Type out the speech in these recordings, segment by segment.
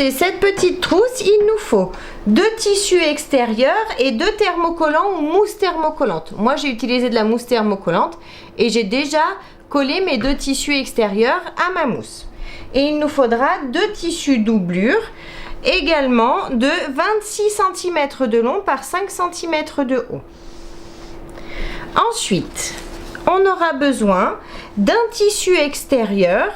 réaliser cette petite trousse, il nous faut 2 tissus extérieurs et 2 thermocollants ou mousse thermocollante. Moi, j'ai utilisé de la mousse thermocollante et j'ai déjà collé mes 2 tissus extérieurs à ma mousse. Et il nous faudra 2 tissus doublure, également de 26 cm de long par 5 cm de haut. Ensuite, on aura besoin d'un tissu extérieur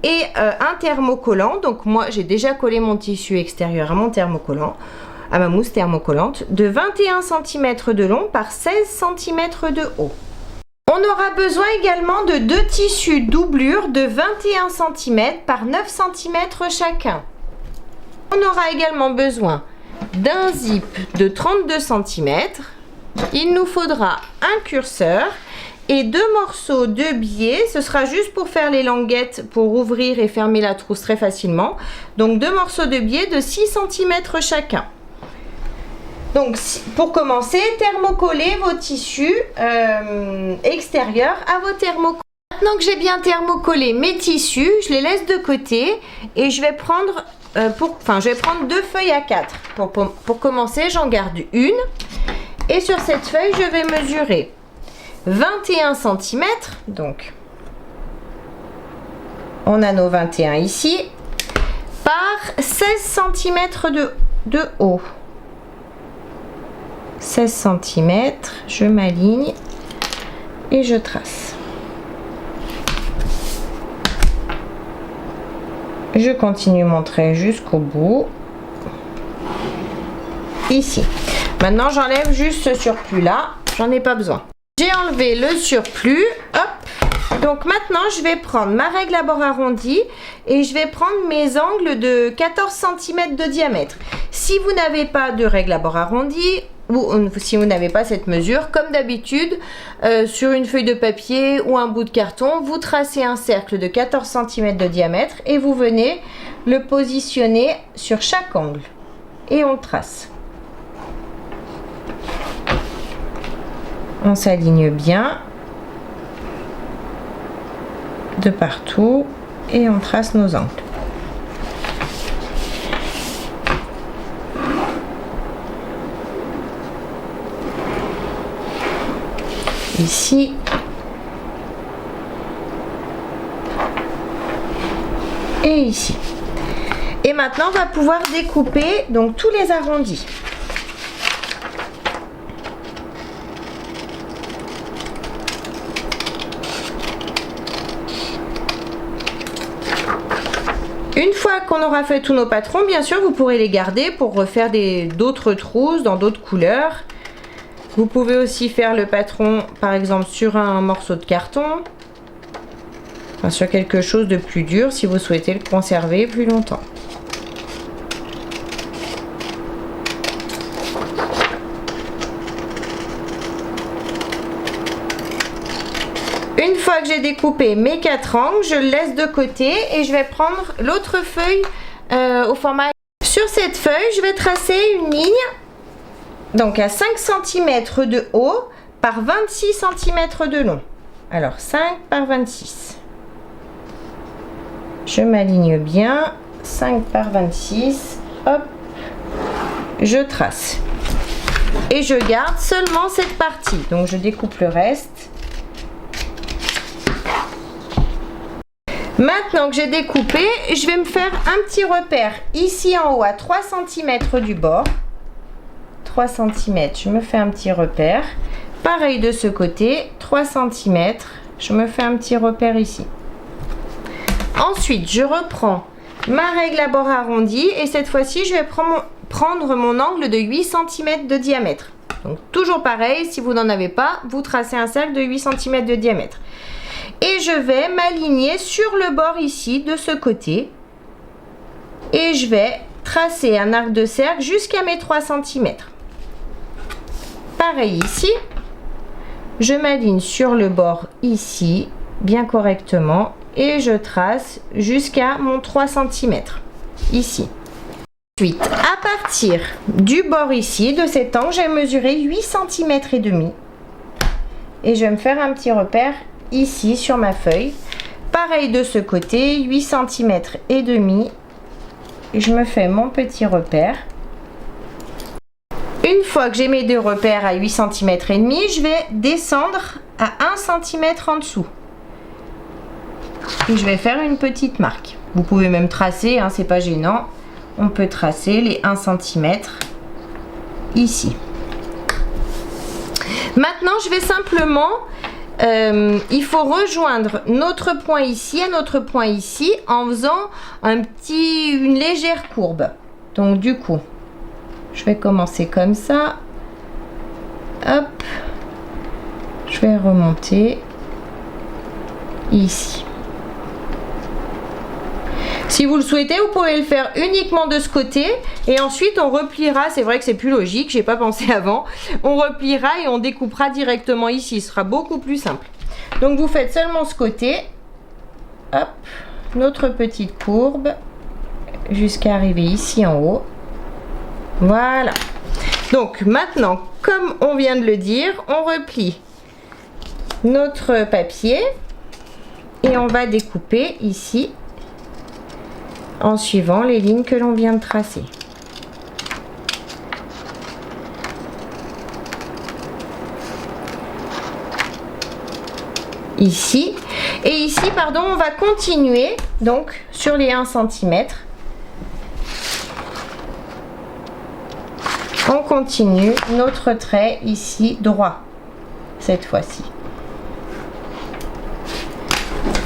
et un thermocollant. Donc moi, j'ai déjà collé mon tissu extérieur à mon thermocollant, à ma mousse thermocollante, de 21 cm de long par 16 cm de haut. On aura besoin également de 2 tissus doublure de 21 cm par 9 cm chacun. On aura également besoin d'un zip de 32 cm. Il nous faudra un curseur et 2 morceaux de biais. Ce sera juste pour faire les languettes pour ouvrir et fermer la trousse très facilement. Donc 2 morceaux de biais de 6 cm chacun. Donc pour commencer, thermocoller vos tissus extérieurs à vos thermocollants. Maintenant que j'ai bien thermocollé mes tissus, je les laisse de côté et je vais prendre, je vais prendre 2 feuilles A4. Pour commencer, j'en garde une et sur cette feuille, je vais mesurer 21 cm. Donc, on a nos 21 ici par 16 cm de haut. 16 cm, je m'aligne et je trace. Je continue mon trait jusqu'au bout. Ici. Maintenant, j'enlève juste ce surplus là. J'en ai pas besoin. J'ai enlevé le surplus. Hop. Donc maintenant, je vais prendre ma règle à bord arrondi et je vais prendre mes angles de 14 cm de diamètre. Si vous n'avez pas de règle à bord arrondi, ou si vous n'avez pas cette mesure, comme d'habitude, sur une feuille de papier ou un bout de carton, vous tracez un cercle de 14 cm de diamètre et vous venez le positionner sur chaque angle. Et on trace. On s'aligne bien de partout et on trace nos angles. Ici et ici. Et maintenant on va pouvoir découper donc tous les arrondis. Une fois qu'on aura fait tous nos patrons, bien sûr vous pourrez les garder pour refaire d'autres trousses dans d'autres couleurs. Vous pouvez aussi faire le patron par exemple sur un morceau de carton, enfin, sur quelque chose de plus dur si vous souhaitez le conserver plus longtemps. Une fois que j'ai découpé mes 4 angles, je le laisse de côté et je vais prendre l'autre feuille au format. Sur cette feuille, je vais tracer une ligne donc à 5 cm de haut par 26 cm de long. Alors 5 par 26. Je m'aligne bien. 5 par 26. Hop. Je trace. Et je garde seulement cette partie. Donc je découpe le reste. Maintenant que j'ai découpé, je vais me faire un petit repère ici en haut à 3 cm du bord. 3 cm, je me fais un petit repère. Pareil de ce côté, 3 cm, je me fais un petit repère ici. Ensuite, je reprends ma règle à bord arrondi et cette fois-ci, je vais prendre mon angle de 8 cm de diamètre. Donc toujours pareil, si vous n'en avez pas, vous tracez un cercle de 8 cm de diamètre. Et je vais m'aligner sur le bord ici, de ce côté. Et je vais tracer un arc de cercle jusqu'à mes 3 cm. Pareil ici. Je m'aligne sur le bord ici, bien correctement. Et je trace jusqu'à mon 3 cm. Ici. Ensuite, à partir du bord ici, de cet angle, j'ai mesuré 8 cm et demi. Et je vais me faire un petit repère ici sur ma feuille. Pareil de ce côté, 8 cm et demi. je me fais mon petit repère. Une fois que j'ai mes deux repères à 8 cm et demi, je vais descendre à 1 cm en dessous. Et je vais faire une petite marque. Vous pouvez même tracer, hein, c'est pas gênant. On peut tracer les 1 cm ici. Maintenant, je vais simplement, il faut rejoindre notre point ici à notre point ici en faisant une légère courbe. Donc du coup, je vais commencer comme ça. Hop. Je vais remonter ici. Si vous le souhaitez, vous pouvez le faire uniquement de ce côté et ensuite on repliera. C'est vrai que c'est plus logique, j'ai pas pensé avant. On repliera et on découpera directement ici. Ce sera beaucoup plus simple. Donc vous faites seulement ce côté. Hop, notre petite courbe jusqu'à arriver ici en haut. Voilà. Donc maintenant, comme on vient de le dire, on replie notre papier et on va découper ici en suivant les lignes que l'on vient de tracer. Ici et ici, pardon, on va continuer donc sur les 1 cm. On continue notre trait ici droit cette fois-ci.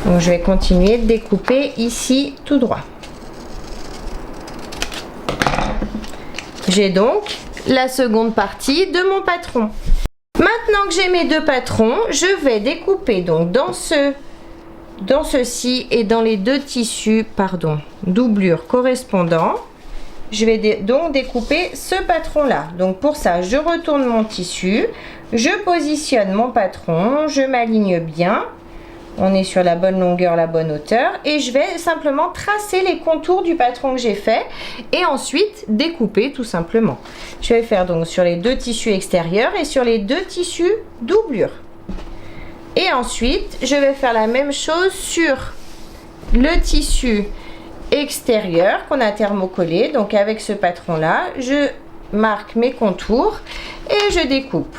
Donc je vais continuer de découper ici tout droit. J'ai donc la seconde partie de mon patron. Maintenant que j'ai mes deux patrons, je vais découper donc dans ceci et dans les deux tissus, doublures correspondants. Je vais donc découper ce patron là. Donc pour ça, je retourne mon tissu, je positionne mon patron, je m'aligne bien. On est sur la bonne longueur, la bonne hauteur et je vais simplement tracer les contours du patron que j'ai fait et ensuite découper tout simplement. Je vais faire donc sur les deux tissus extérieurs et sur les deux tissus doublures. Et ensuite, je vais faire la même chose sur le tissu extérieur qu'on a thermocollé. Donc avec ce patron là, je marque mes contours et je découpe.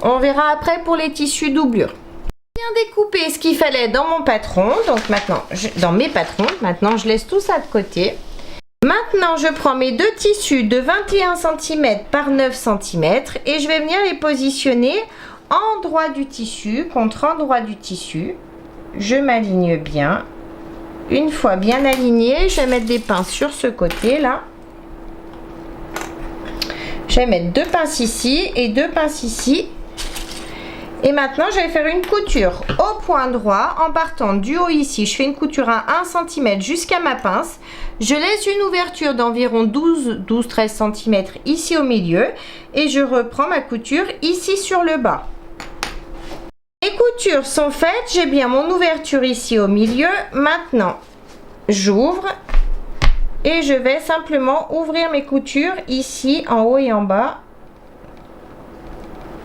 On verra après pour les tissus doublures. Bien découpé ce qu'il fallait dans mon patron, donc maintenant dans mes patrons, maintenant je laisse tout ça de côté. Maintenant je prends mes deux tissus de 21 cm par 9 cm et je vais venir les positionner endroit du tissu contre endroit du tissu. Je m'aligne bien. Une fois bien aligné, je vais mettre des pinces sur ce côté là. Je vais mettre deux pinces ici et deux pinces ici. Et maintenant, je vais faire une couture au point droit en partant du haut ici. Je fais une couture à 1 cm jusqu'à ma pince. Je laisse une ouverture d'environ 12-13 cm ici au milieu. Et je reprends ma couture ici sur le bas. Les coutures sont faites. J'ai bien mon ouverture ici au milieu. Maintenant, j'ouvre. Et je vais simplement ouvrir mes coutures ici en haut et en bas.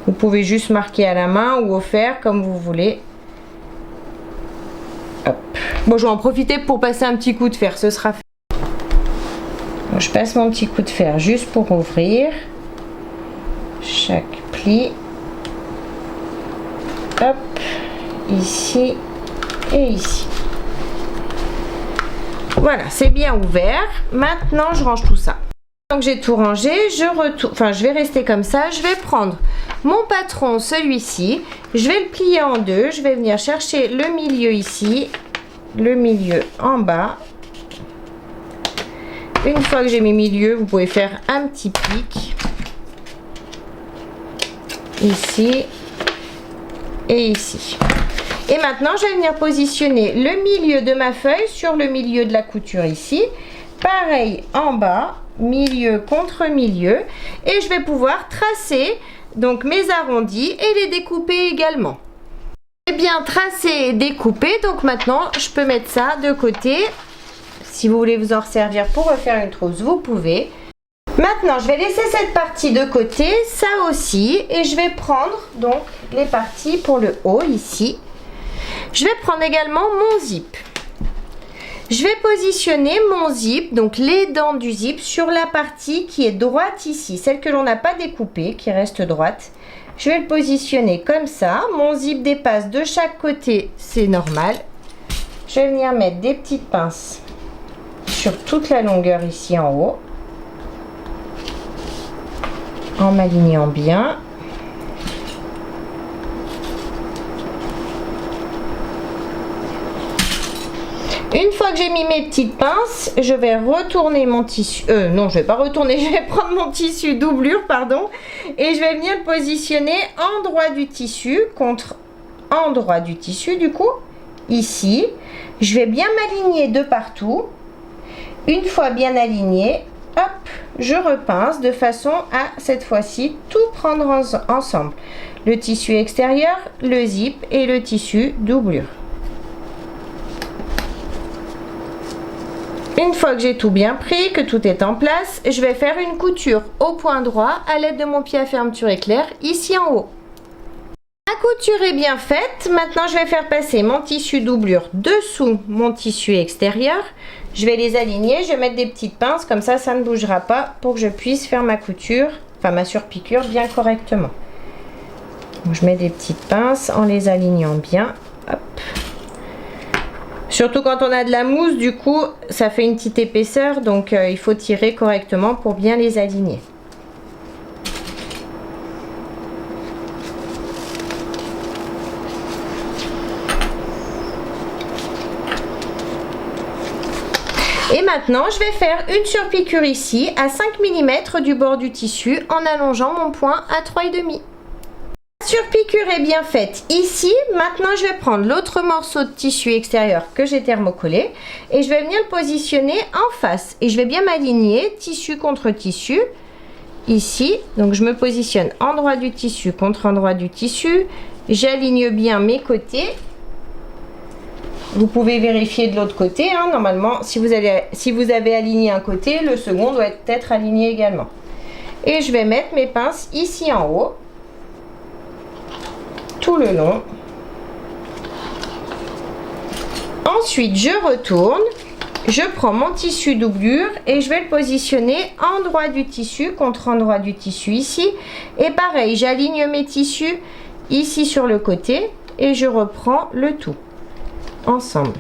Vous pouvez juste marquer à la main ou au fer comme vous voulez. Hop. Bon, je vais en profiter pour passer un petit coup de fer, ce sera fait. Bon, je passe mon petit coup de fer juste pour ouvrir chaque pli. Hop, ici et ici. Voilà, c'est bien ouvert. Maintenant, je range tout ça. Donc j'ai tout rangé, je vais rester comme ça. Je vais prendre mon patron, celui-ci, je vais le plier en deux, je vais venir chercher le milieu ici, le milieu en bas. Une fois que j'ai mes milieux, vous pouvez faire un petit pic ici et ici. Et maintenant, je vais venir positionner le milieu de ma feuille sur le milieu de la couture ici. Pareil en bas, milieu contre milieu. Et je vais pouvoir tracer donc mes arrondis et les découper également. C'est bien tracé et découpé. Donc maintenant, je peux mettre ça de côté. Si vous voulez vous en servir pour refaire une trousse, vous pouvez. Maintenant, je vais laisser cette partie de côté, ça aussi. Et je vais prendre donc les parties pour le haut ici. Je vais prendre également mon zip. Je vais positionner mon zip, donc les dents du zip, sur la partie qui est droite ici, celle que l'on n'a pas découpée, qui reste droite. Je vais le positionner comme ça. Mon zip dépasse de chaque côté, c'est normal. Je vais venir mettre des petites pinces sur toute la longueur ici en haut, en m'alignant bien. Une fois que j'ai mis mes petites pinces, je vais retourner mon tissu. Non, je vais pas retourner, je vais prendre mon tissu doublure, pardon, et je vais venir le positionner endroit du tissu contre endroit du tissu, du coup, ici. Je vais bien m'aligner de partout. Une fois bien aligné, hop, je repince de façon à, cette fois-ci, tout prendre ensemble. Le tissu extérieur, le zip et le tissu doublure. Une fois que j'ai tout bien pris, que tout est en place, je vais faire une couture au point droit à l'aide de mon pied à fermeture éclair ici en haut. La couture est bien faite. Maintenant, je vais faire passer mon tissu doublure dessous mon tissu extérieur. Je vais les aligner. Je vais mettre des petites pinces. Comme ça ne bougera pas pour que je puisse faire ma couture, enfin ma surpiqûre bien correctement. Donc, je mets des petites pinces en les alignant bien. Hop. Surtout quand on a de la mousse, du coup, ça fait une petite épaisseur. Donc, il faut tirer correctement pour bien les aligner. Et maintenant, je vais faire une surpiqûre ici à 5 mm du bord du tissu en allongeant mon point à 3,5. La surpiqûre est bien faite ici. Maintenant, je vais prendre l'autre morceau de tissu extérieur que j'ai thermocollé et je vais venir le positionner en face. Et je vais bien m'aligner tissu contre tissu ici. Donc, je me positionne endroit du tissu contre endroit du tissu. J'aligne bien mes côtés. Vous pouvez vérifier de l'autre côté, hein. Normalement, si vous avez aligné un côté, le second doit être aligné également. Et je vais mettre mes pinces ici en haut, tout le long. Ensuite, je retourne, je prends mon tissu doublure et je vais le positionner endroit du tissu contre endroit du tissu ici. Et pareil, j'aligne mes tissus ici sur le côté et je reprends le tout ensemble.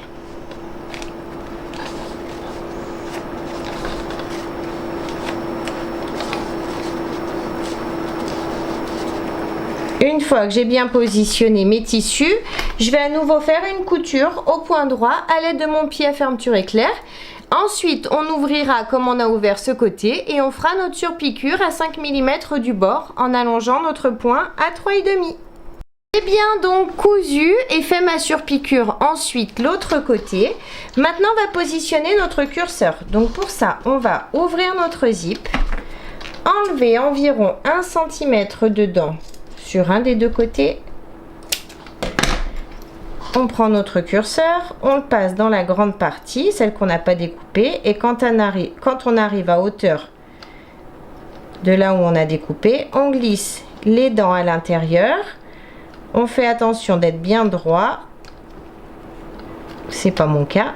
Une fois que j'ai bien positionné mes tissus, je vais à nouveau faire une couture au point droit à l'aide de mon pied à fermeture éclair. Ensuite, on ouvrira comme on a ouvert ce côté et on fera notre surpiqûre à 5 mm du bord en allongeant notre point à 3,5. J'ai bien donc cousu et fait ma surpiqûre ensuite l'autre côté. Maintenant, on va positionner notre curseur. Donc pour ça, on va ouvrir notre zip, enlever environ 1 cm dedans sur un des deux côtés. On prend notre curseur, on le passe dans la grande partie, celle qu'on n'a pas découpée, et quand on arrive à hauteur de là où on a découpé, on glisse les dents à l'intérieur. On fait attention d'être bien droit. C'est pas mon cas.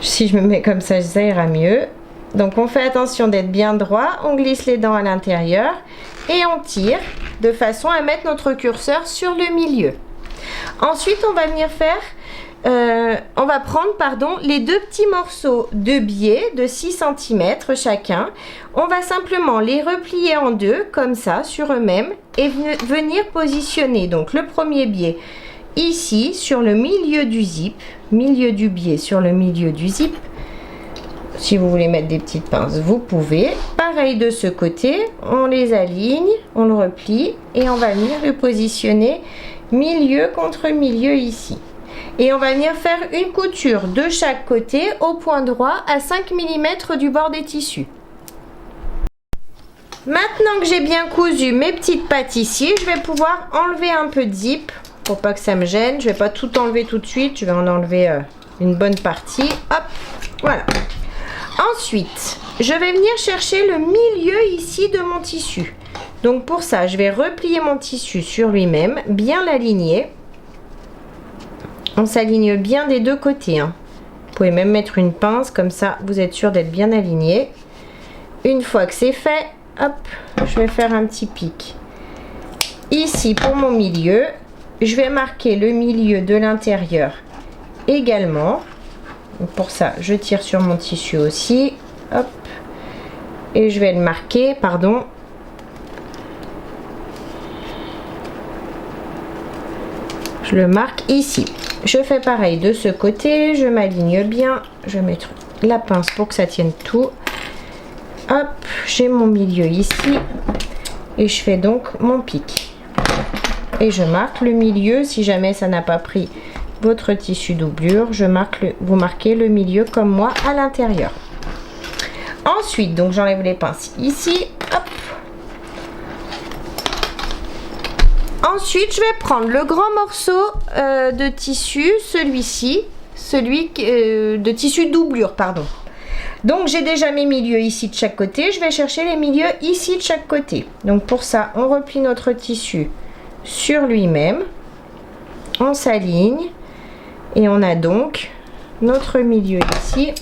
Si je me mets comme ça ira mieux. Donc on fait attention d'être bien droit. On glisse les dents à l'intérieur et on tire de façon à mettre notre curseur sur le milieu. Ensuite, on va venir faire, on va prendre les deux petits morceaux de biais de 6 cm chacun. On va simplement les replier en deux comme ça sur eux-mêmes et venir positionner donc le premier biais ici sur le milieu du zip, milieu du biais sur le milieu du zip. Si vous voulez mettre des petites pinces, vous pouvez. Pareil de ce côté, on les aligne, on le replie et on va venir le positionner milieu contre milieu ici. Et on va venir faire une couture de chaque côté au point droit à 5 mm du bord des tissus. Maintenant que j'ai bien cousu mes petites pattes ici, je vais pouvoir enlever un peu de zip pour pas que ça me gêne. Je vais pas tout enlever tout de suite, je vais en enlever une bonne partie. Hop, voilà. Ensuite, je vais venir chercher le milieu ici de mon tissu. Donc pour ça, je vais replier mon tissu sur lui-même, bien l'aligner. On s'aligne bien des deux côtés, hein, pouvez même mettre une pince, comme ça vous êtes sûr d'être bien aligné. Une fois que c'est fait, hop, je vais faire un petit pic. Ici pour mon milieu, je vais marquer le milieu de l'intérieur également. Pour ça, je tire sur mon tissu aussi, hop, et je vais le marquer, pardon. Je le marque ici. Je fais pareil de ce côté, je m'aligne bien, je vais mettre la pince pour que ça tienne tout. Hop, j'ai mon milieu ici et je fais donc mon pic. Et je marque le milieu, si jamais ça n'a pas pris votre tissu doublure, vous marquez le milieu comme moi à l'intérieur. Ensuite, donc j'enlève les pinces ici, hop. Ensuite, je vais prendre le grand morceau de tissu, celui-ci, de tissu doublure, pardon. Donc, j'ai déjà mes milieux ici de chaque côté. Je vais chercher les milieux ici de chaque côté. Donc, pour ça, on replie notre tissu sur lui-même. On s'aligne. Et on a donc notre milieu ici.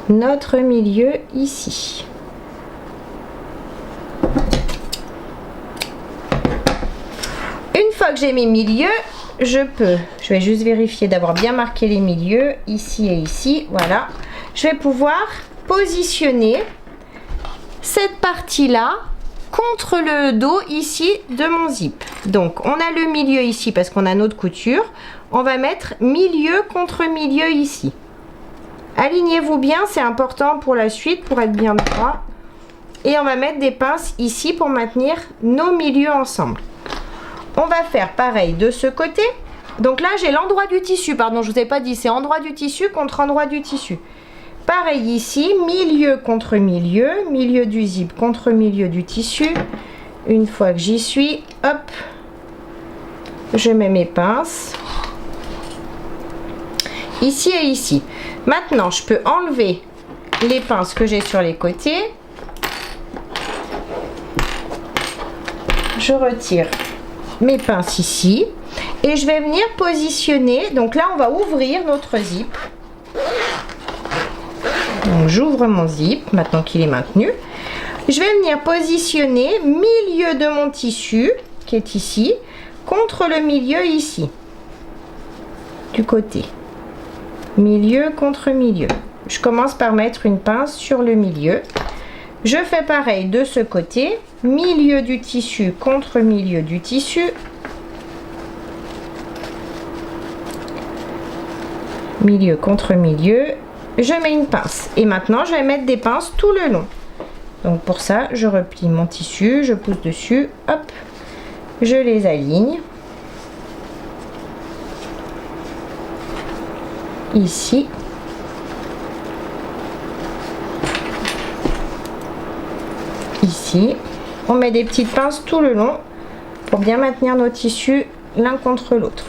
Notre milieu ici. Une fois que j'ai mes milieux, je vais juste vérifier d'avoir bien marqué les milieux ici et ici, voilà. Je vais pouvoir positionner cette partie-là contre le dos ici de mon zip. Donc on a le milieu ici parce qu'on a notre couture. On va mettre milieu contre milieu ici. Alignez-vous bien, c'est important pour la suite, pour être bien droit. Et on va mettre des pinces ici pour maintenir nos milieux ensemble. On va faire pareil de ce côté. Donc là, j'ai l'endroit du tissu. Pardon, je ne vous ai pas dit. C'est endroit du tissu contre endroit du tissu. Pareil ici, milieu contre milieu. Milieu du zip contre milieu du tissu. Une fois que j'y suis, hop. Je mets mes pinces. Ici et ici. Maintenant, je peux enlever les pinces que j'ai sur les côtés. Je retire mes pinces ici et je vais venir positionner. Donc là on va ouvrir notre zip. Donc j'ouvre mon zip maintenant qu'il est maintenu. Je vais venir positionner milieu de mon tissu qui est ici contre le milieu ici du côté. Milieu contre milieu. Je commence par mettre une pince sur le milieu. Je fais pareil de ce côté, milieu du tissu contre milieu du tissu. Milieu contre milieu, je mets une pince. Et maintenant, je vais mettre des pinces tout le long. Donc pour ça, je replie mon tissu, je pousse dessus, hop, je les aligne. Ici. Ici, on met des petites pinces tout le long pour bien maintenir nos tissus l'un contre l'autre.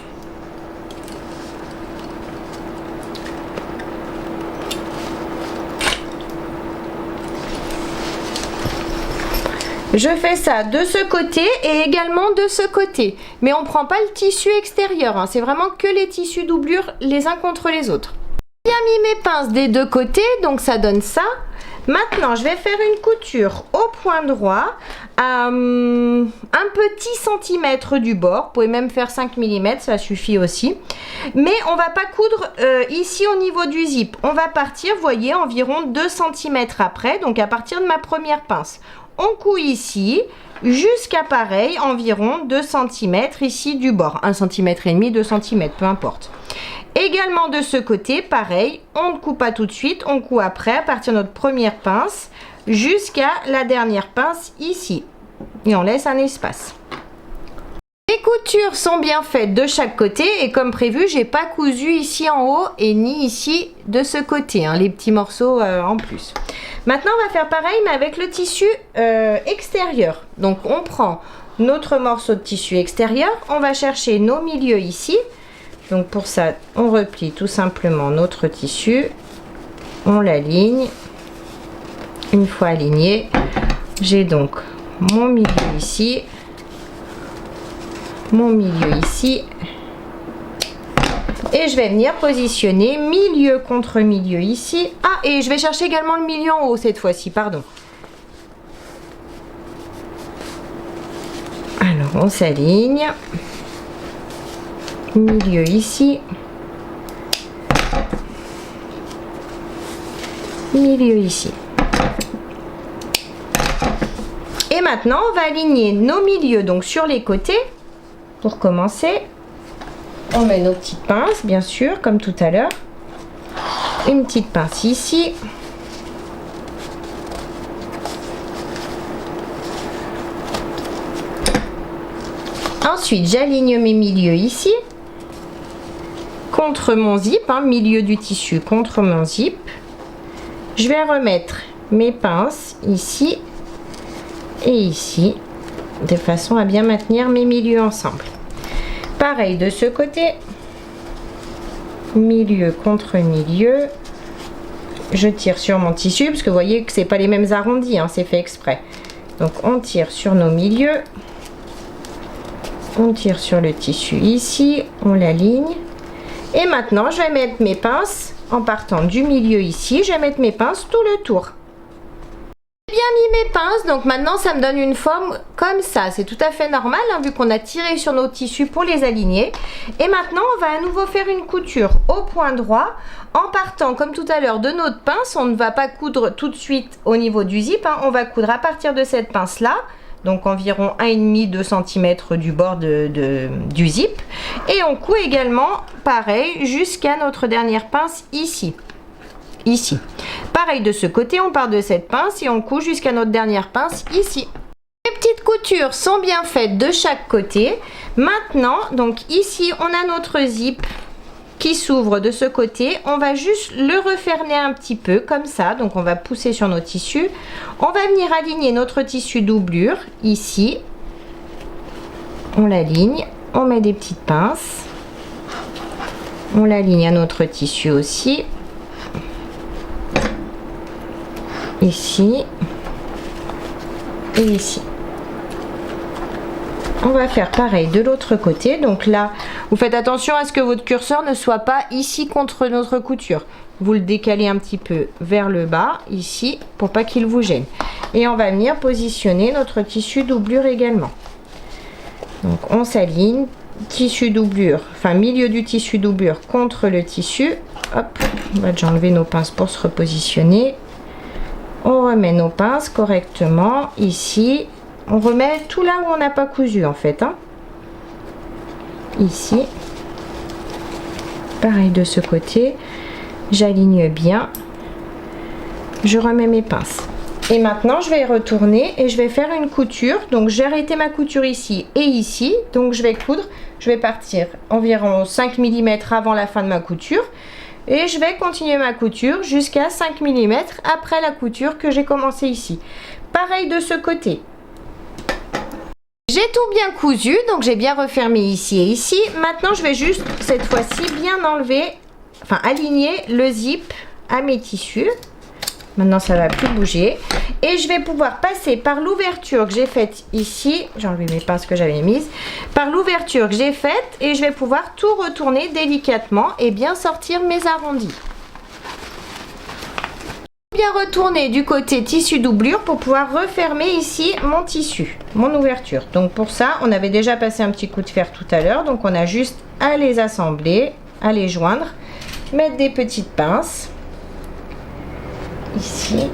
Je fais ça de ce côté et également de ce côté, mais on ne prend pas le tissu extérieur, hein. C'est vraiment que les tissus doublures les uns contre les autres. J'ai bien mis mes pinces des deux côtés, donc ça donne ça. Maintenant, je vais faire une couture au point droit à un petit centimètre du bord. Vous pouvez même faire 5 mm, ça suffit aussi. Mais on va pas coudre ici au niveau du zip. On va partir, vous voyez, environ 2 cm après, donc à partir de ma première pince. On coud ici jusqu'à pareil, environ 2 cm ici du bord. 1,5 cm, 2 cm, peu importe. Également de ce côté, pareil, on ne coupe pas tout de suite, on coud après à partir de notre première pince jusqu'à la dernière pince ici. Et on laisse un espace. Les coutures sont bien faites de chaque côté et comme prévu, j'ai pas cousu ici en haut et ni ici de ce côté, hein, les petits morceaux en plus. Maintenant, on va faire pareil mais avec le tissu extérieur. Donc, on prend notre morceau de tissu extérieur, on va chercher nos milieux ici. Donc pour ça, on replie tout simplement notre tissu, on l'aligne. Une fois aligné, j'ai donc mon milieu ici, mon milieu ici, Et je vais venir positionner milieu contre milieu ici. Ah, et je vais chercher également le milieu en haut cette fois-ci, pardon. Alors, on s'aligne. Milieu ici. Milieu ici. Et maintenant, on va aligner nos milieux donc sur les côtés. Pour commencer, on met nos petites pinces, bien sûr, comme tout à l'heure. Une petite pince ici. Ensuite, j'aligne mes milieux ici. Contre mon zip, hein, milieu du tissu contre mon zip. Je vais remettre mes pinces ici et ici, de façon à bien maintenir mes milieux ensemble. Pareil de ce côté, milieu contre milieu. Je tire sur mon tissu, parce que vous voyez que c'est pas les mêmes arrondis, hein, c'est fait exprès. Donc on tire sur nos milieux, on tire sur le tissu ici, on l'aligne. Et maintenant, je vais mettre mes pinces en partant du milieu ici. Je vais mettre mes pinces tout le tour. J'ai bien mis mes pinces, donc maintenant ça me donne une forme comme ça. C'est tout à fait normal, hein, vu qu'on a tiré sur nos tissus pour les aligner. Et maintenant, on va à nouveau faire une couture au point droit. En partant, comme tout à l'heure, de notre pince, on ne va pas coudre tout de suite au niveau du zip. Hein, on va coudre à partir de cette pince-là. Donc environ 1,5-2 cm du bord du zip. Et on coud également, pareil, jusqu'à notre dernière pince ici. Ici. Pareil de ce côté, on part de cette pince et on coud jusqu'à notre dernière pince ici. Les petites coutures sont bien faites de chaque côté. Maintenant, donc ici, on a notre zip qui s'ouvre de ce côté. On va juste le refermer un petit peu comme ça. Donc on va pousser sur nos tissus. On va venir aligner notre tissu doublure ici. On l'aligne. On met des petites pinces. On l'aligne à notre tissu aussi. Ici. Et ici. On va faire pareil de l'autre côté. Donc là, vous faites attention à ce que votre curseur ne soit pas ici contre notre couture. Vous le décalez un petit peu vers le bas, ici, pour pas qu'il vous gêne. Et on va venir positionner notre tissu doublure également. Donc on s'aligne, tissu doublure, enfin milieu du tissu doublure contre le tissu. Hop, on va déjà enlever nos pinces pour se repositionner. On remet nos pinces correctement ici. On remet tout là où on n'a pas cousu en fait. Hein. Ici. Pareil de ce côté. J'aligne bien. Je remets mes pinces. Et maintenant, je vais retourner et je vais faire une couture. Donc, j'ai arrêté ma couture ici et ici. Donc, je vais coudre. Je vais partir environ 5 mm avant la fin de ma couture. Et je vais continuer ma couture jusqu'à 5 mm après la couture que j'ai commencé ici. Pareil de ce côté. J'ai tout bien cousu, donc j'ai bien refermé ici et ici. Maintenant, je vais juste, cette fois-ci, bien enlever, enfin aligner le zip à mes tissus. Maintenant, ça ne va plus bouger. Et je vais pouvoir passer par l'ouverture que j'ai faite ici. J'ai enlevé mes pinces que j'avais mises. Par l'ouverture que j'ai faite et je vais pouvoir tout retourner délicatement et bien sortir mes arrondis. Bien retourner du côté tissu doublure pour pouvoir refermer ici mon tissu, mon ouverture. Donc pour ça, on avait déjà passé un petit coup de fer tout à l'heure. Donc on a juste à les assembler, à les joindre, mettre des petites pinces. Ici,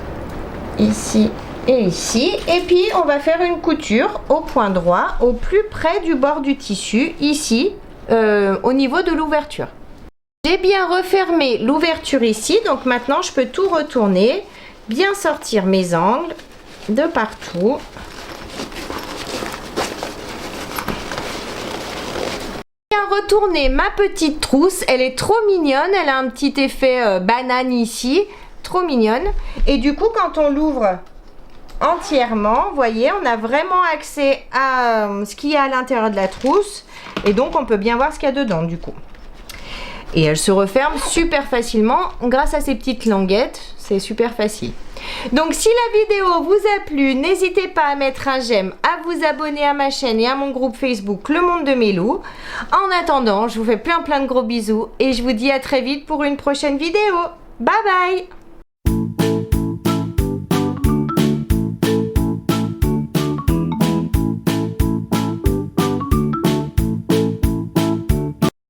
ici et ici. Et puis on va faire une couture au point droit, au plus près du bord du tissu, ici, au niveau de l'ouverture. J'ai bien refermé l'ouverture ici, donc maintenant je peux tout retourner, bien sortir mes angles de partout. Bien retourner ma petite trousse, elle est trop mignonne, elle a un petit effet banane ici, trop mignonne. Et du coup quand on l'ouvre entièrement, vous voyez, on a vraiment accès à ce qu'il y a à l'intérieur de la trousse et donc on peut bien voir ce qu'il y a dedans du coup. Et elle se referme super facilement grâce à ces petites languettes, c'est super facile. Donc si la vidéo vous a plu, n'hésitez pas à mettre un j'aime, à vous abonner à ma chaîne et à mon groupe Facebook Le Monde de Mélou. En attendant, je vous fais plein de gros bisous et je vous dis à très vite pour une prochaine vidéo. Bye bye!